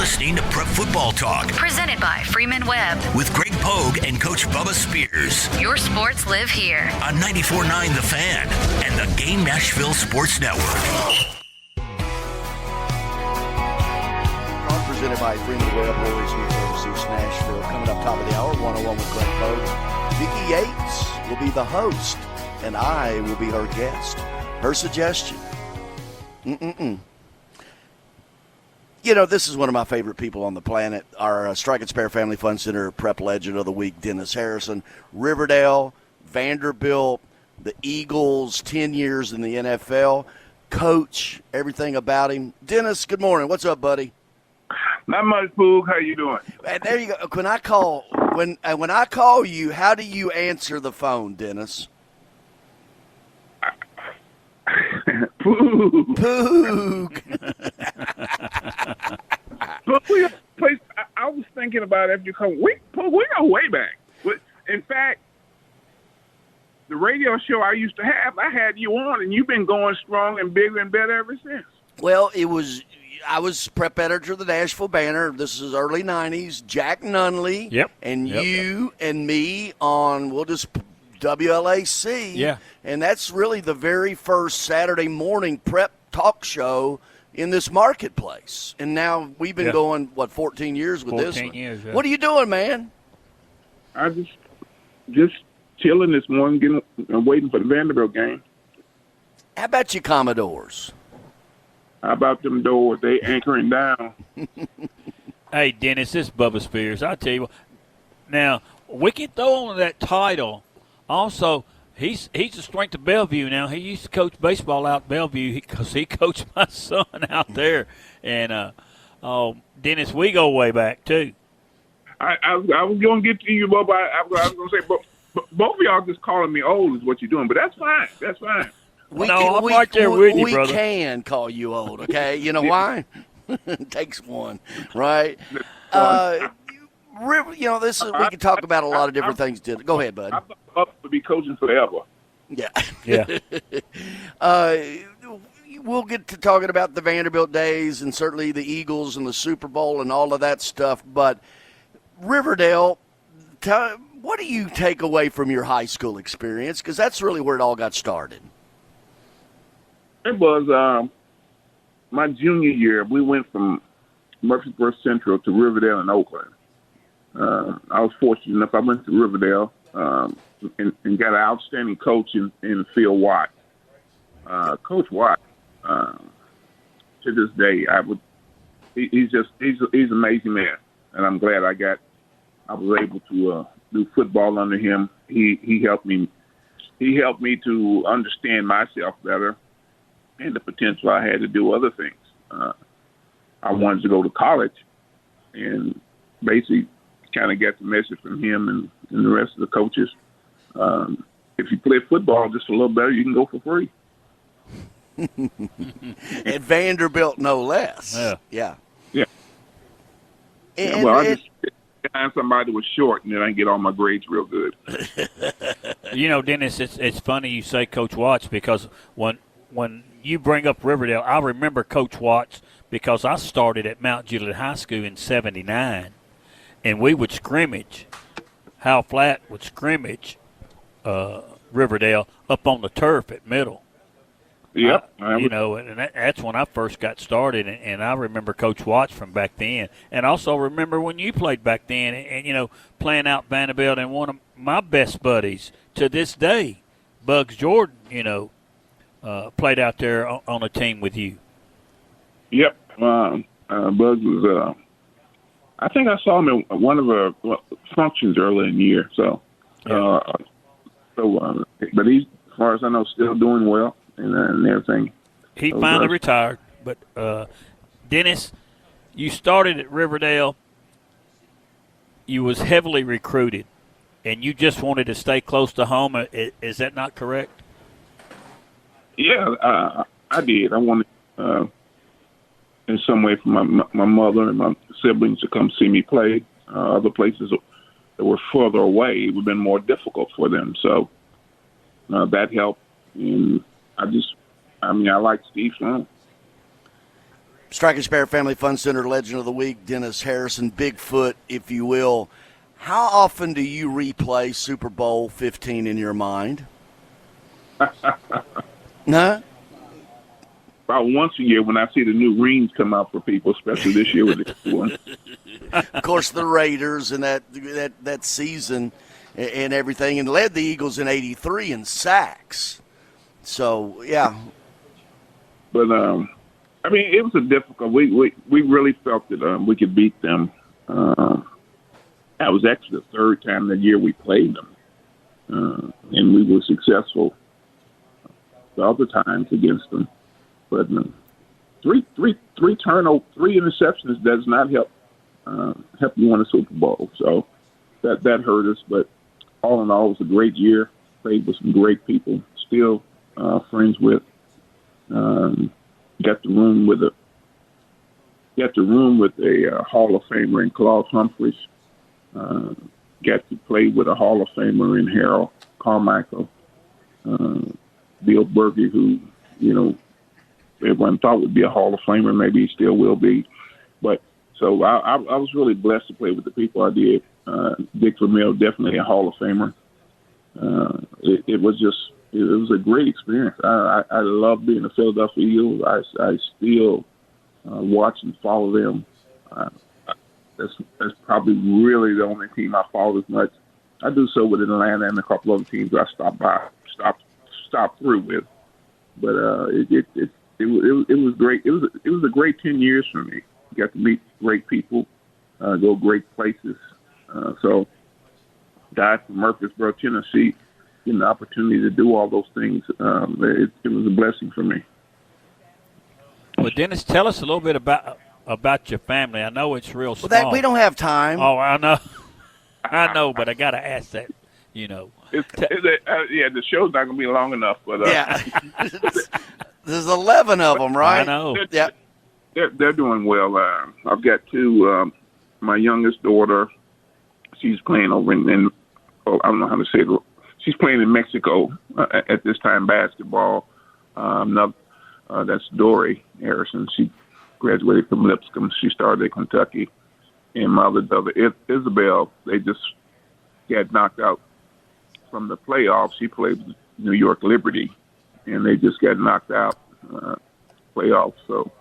listening to Prep Football Talk Presented by Freeman Webb. with Greg Pogue and Coach Bubba Spears Your sports live here. on 94.9 The Fan and the Game Nashville Sports Network. Presented by Freeman Webb, Warriors News overseas Nashville. Coming up top of the hour, 101 with Greg Pogue. Vicki Yates will be the host, and I will be her guest. Her suggestion. You know, this is one of my favorite people on the planet. Our Strike and Spare Family Fun Center Prep Legend of the Week, Dennis Harrison. Riverdale, Vanderbilt, the Eagles, 10 years in the NFL. Coach, everything about him. Dennis, good morning. What's up, buddy? Not much, Poog. How you doing? And there you go. When I call you, how do you answer the phone, Dennis? Poog. Poog. Poog, I was thinking about after you come. Poog, we go way back. In fact, the radio show I used to have, I had you on, and you've been going strong and bigger and better ever since. Well, I was prep editor of the Nashville Banner. This is early 90s. Jack Nunley. Yep. And you and me on, WLAC. Yeah. And that's really the very first Saturday morning prep talk show in this marketplace. And now we've been going, 14 years with this one. 14 years, yeah. What are you doing, man? I just chilling this morning, waiting for the Vanderbilt game. How about you Commodores? How about them doors? They anchoring down. Hey, Dennis, this is Bubba Spears. I tell you what. Now, we can throw on that title. Also, he's the strength of Bellevue now. He used to coach baseball out at Bellevue because he coached my son out there. And, Dennis, we go way back, too. I was going to get to you, Bubba. I was going to say, but both of y'all just calling me old is what you're doing. But that's fine. That's fine. I'm right there with you, brother. We can call you old, okay? You know why? It takes one, right? We can talk about a lot of different things. Go ahead, bud. I'm up to be coaching forever. Yeah. We'll get to talking about the Vanderbilt days and certainly the Eagles and the Super Bowl and all of that stuff. But Riverdale, what do you take away from your high school experience? Because that's really where it all got started. It was my junior year. We went from Murfreesboro Central to Riverdale and Oakland. I was fortunate enough. I went to Riverdale and got an outstanding coach in Phil Watt. Coach Watt, to this day, he's an amazing man, and I'm glad I was able to do football under him. He helped me. He helped me to understand myself better and the potential I had to do other things. I wanted to go to college, and basically kind of got the message from him and the rest of the coaches. If you play football just a little better, you can go for free. At Vanderbilt, no less. Yeah. I just find somebody that was short, and then I can get all my grades real good. You know, Dennis, it's funny you say Coach Watts because when you bring up Riverdale, I remember Coach Watts because I started at Mount Juliet High School in '79, and we would scrimmage. Hal Flatt would scrimmage Riverdale up on the turf at Middle. Yep. And that's when I first got started, and I remember Coach Watts from back then. And also remember when you played back then and playing out Vanderbilt, and one of my best buddies to this day, Bugs Jordan, played out there on a team with you. Yep. Bugs was, I think I saw him at one of the functions early in the year. So, but he's, as far as I know, still doing well and everything. He finally retired. But, Dennis, you started at Riverdale. You was heavily recruited, and you just wanted to stay close to home. Is that not correct? Yeah, I did. I wanted, in some way, for my mother and my siblings to come see me play. Other places that were further away, it would have been more difficult for them. So that helped. And I like Steve Sloan. Striking Spare Family Fun Center Legend of the Week, Dennis Harrison, Bigfoot, if you will. How often do you replay Super Bowl 15 in your mind? No? About once a year when I see the new rings come out for people, especially this year with the one. Of course, the Raiders and that season and everything, and led the Eagles in '83 in sacks. So, yeah. But, I mean, it was a difficult. We really felt that we could beat them. That was actually the third time that year we played them. And we were successful the other times against them. But three interceptions does not help you win a Super Bowl. So that hurt us. But all in all, it was a great year. Played with some great people. Still friends with. Got the room with a Hall of Famer in Claude Humphreys. Got to play with a Hall of Famer in Harold Carmichael. Bill Berge, who, everyone thought would be a Hall of Famer. Maybe he still will be. But so I was really blessed to play with the people I did. Dick Vermeil, definitely a Hall of Famer. It was a great experience. I love being a Philadelphia Eagle. I still watch and follow them. That's probably really the only team I follow as much. I do so with Atlanta and a couple other teams I stop through with. But it was great. It was a great 10 years for me. Got to meet great people, go great places. So, died from Murfreesboro, Tennessee. Getting the opportunity to do all those things, it was a blessing for me. Well, Dennis, tell us a little bit about your family. I know it's real small. Well, we don't have time. Oh, I know, but I got to ask that. The show's not going to be long enough. But yeah, there's 11 of them, right? I know. Yeah, they're doing well. I've got two. My youngest daughter, she's playing over in I don't know how to say it. She's playing in Mexico at this time, basketball. That's Dory Harrison. She graduated from Lipscomb. She started at Kentucky. And my other daughter, Isabel, they just got knocked out from the playoffs. She played with New York Liberty, and they just got knocked out playoffs. So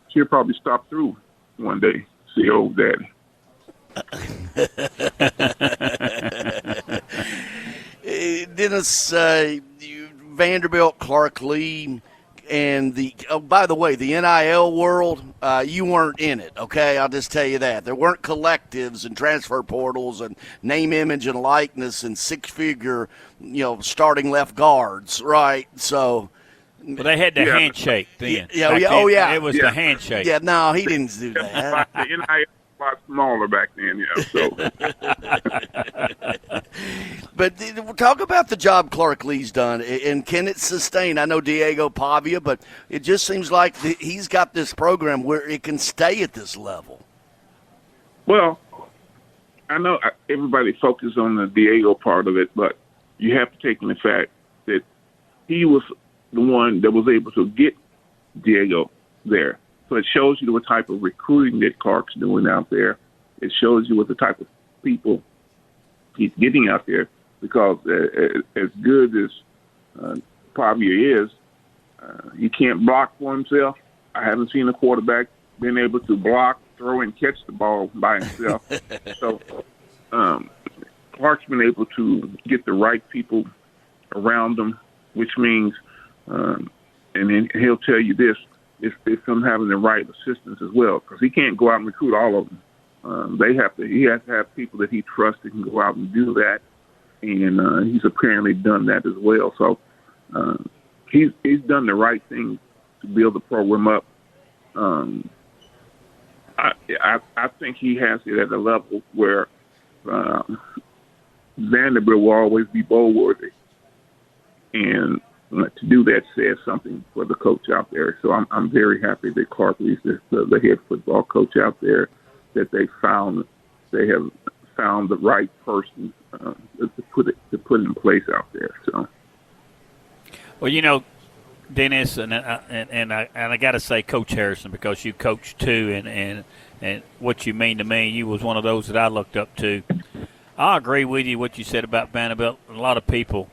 she'll probably stop through one day, see old daddy. Dennis, Vanderbilt, Clark Lee, and by the way, the NIL world, you weren't in it, okay? I'll just tell you that. There weren't collectives and transfer portals and name, image, and likeness and six-figure, starting left guards, right? So. Well, they had the handshake then. Yeah. It was the handshake. Yeah, no, he didn't do that. The NIL was a lot smaller back then, so. But talk about the job Clark Lee's done, and can it sustain? I know Diego Pavia, but it just seems like he's got this program where it can stay at this level. Well, I know everybody focuses on the Diego part of it, but you have to take in the fact that he was the one that was able to get Diego there. So it shows you what type of recruiting that Clark's doing out there. It shows you what the type of people he's getting out there, because as good as Pavia is, he can't block for himself. I haven't seen a quarterback being able to block, throw, and catch the ball by himself. So Clark's been able to get the right people around him, which means, and then he'll tell you this, it's him having the right assistants as well, because he can't go out and recruit all of them. He has to have people that he trusts that can go out and do that, and he's apparently done that as well. So he's done the right thing to build the program up. I think he has it at a level where Vanderbilt will always be bowl worthy, and to do that says something for the coach out there. So I'm very happy that Clark Lee's the head football coach out there, that they have found the right person to put in place out there. So, well, Dennis, and I got to say, Coach Harrison, because you coached too, and what you mean to me, you was one of those that I looked up to. I agree with you what you said about Vanderbilt. A lot of people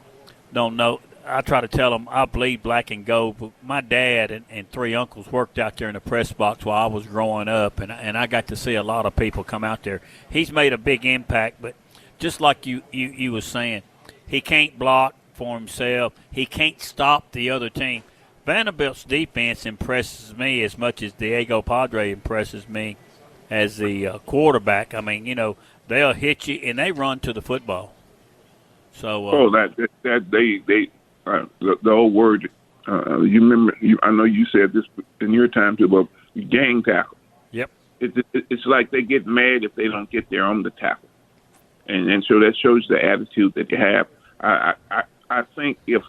don't know. I try to tell them I bleed black and gold, but my dad and three uncles worked out there in the press box while I was growing up, and I got to see a lot of people come out there. He's made a big impact, but just like you was saying, he can't block for himself. He can't stop the other team. Vanderbilt's defense impresses me as much as Diego Padre impresses me as the quarterback. I mean, they'll hit you and they run to the football. So the old word. You remember? I know you said this in your time too, but gang tackle. Yep. It's like they get mad if they don't get there on the tackle, and so that shows the attitude that you have. I think if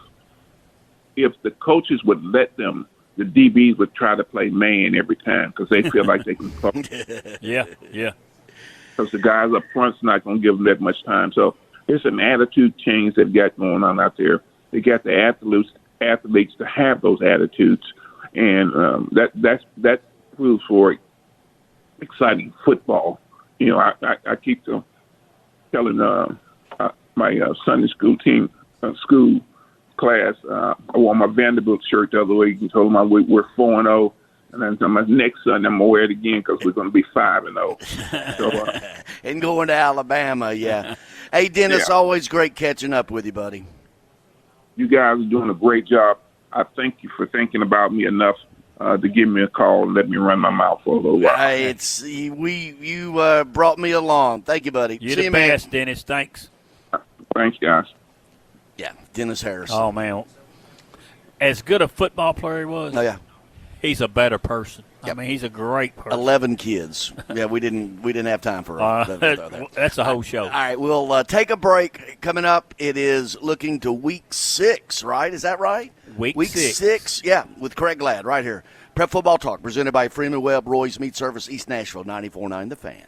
the coaches would let them, the DBs would try to play man every time because they feel like they can cover. Yeah. Because the guys up front's not going to give them that much time. So there's an attitude change they've got going on out there. They got the athletes to have those attitudes, and that proves for exciting football. I keep telling my Sunday school class, I wore my Vanderbilt shirt the other week and told them we're 4-0, and then my next Sunday I'm gonna wear it again because we're gonna be 5-0. So, and going to Alabama, yeah. Hey, Dennis, always great catching up with you, buddy. You guys are doing a great job. I thank you for thinking about me enough to give me a call and let me run my mouth for a little while. You brought me along. Thank you, buddy. You're See the you, man. best, Dennis. Thanks. Thanks, guys. Yeah, Dennis Harrison. Oh, man. As good a football player he was, Oh, yeah. he's a better person. Yep. I mean, he's a great person. 11 kids. Yeah, we didn't have time for that. That's a whole show. All right, we'll take a break. Coming up, it is looking to week 6, right? Is that right? Week 6, yeah, with Craig Ladd right here. Prep Football Talk presented by Freeman Webb, Roy's Meat Service, East Nashville, 94.9 The Fan.